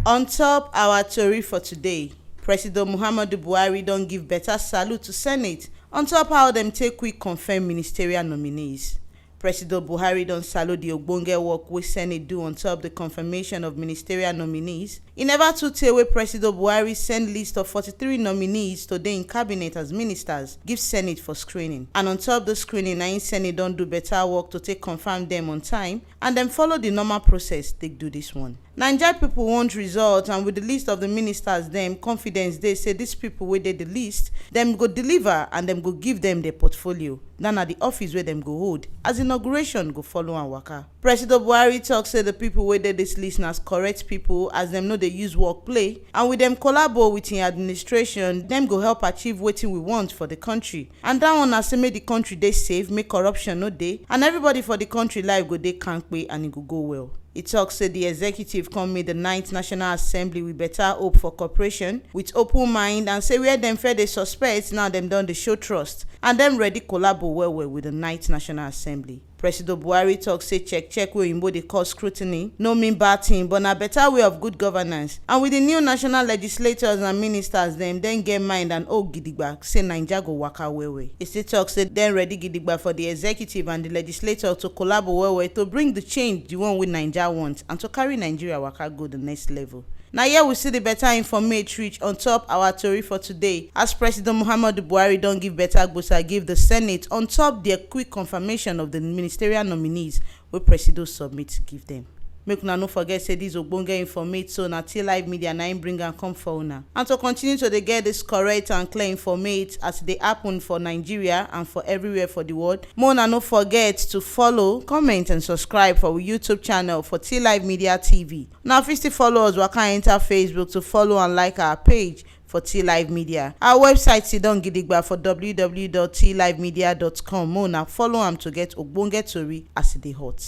On top our tori for today, Presido Buhari don give better salute to Senate on top how dem take quick confirm ministerial nominees. Presido Buhari don salute the ogbonge work wey Senate do on top the confirmation of ministerial nominees. E never too tey wey Presido Buhari send list of 43 nominees to dey in cabinet as ministers give Senate for screening. And on top the screening, na im Senate don do better work to take confirm dem on time and dem follow the normal process take do this one. Naija pipo want result, and with the list of the ministers dem, confidence dey say dis pipo wey dey the list dem go deliver and dem go give dem their portfolio. Dat na the office wey dem go hold as inauguration go follow and waka. Presido Buhari tok say the pipo wey dey dis list na correct pipo as dem no dey use work play, and with dem collabo with im administration, dem go help achieve wetin we want for the country. And dat one na say make the country dey safe, make corruption no dey, and everybody for the country life go dey kampe and e go go well. E tok say the executive come meet the 9th National Assembly with better hope for cooperation, with open mind, and say where dem fair dey suspect, now dem don dey show trust and dem ready collabo well with the 9th National Assembly. Presido Buhari tok say check wey oyinbo dey call scrutiny no mean bad thing, but na better way of good governance. And with the new national legislators and ministers dem get mind and hold gidigba say Naija go waka well. E still tok say dem ready gidigba for the executive and the legislature to collabo well to bring the change, the one wey Naija want, and to carry Nigeria waka go the next level. Now here we see the better information reach on top our tori for today, as President Buhari don give better gbosa give the Senate on top their quick confirmation of the ministerial nominees wey Presido submit give them. Make una no forget say this ogbonge information so na Till Live Media na im bring am come for una. And to continue to dey get this correct and clear information as they happen for Nigeria and for everywhere for the world, make una no forget to follow, comment and subscribe for our YouTube channel for Till Live Media TV. Now if you still follow us, waka enter Facebook to follow and like our page for Till Live Media. Our website sit down gidigba for www.tillivemedia.com. Make una follow am to get ogbonge tori as e dey hot.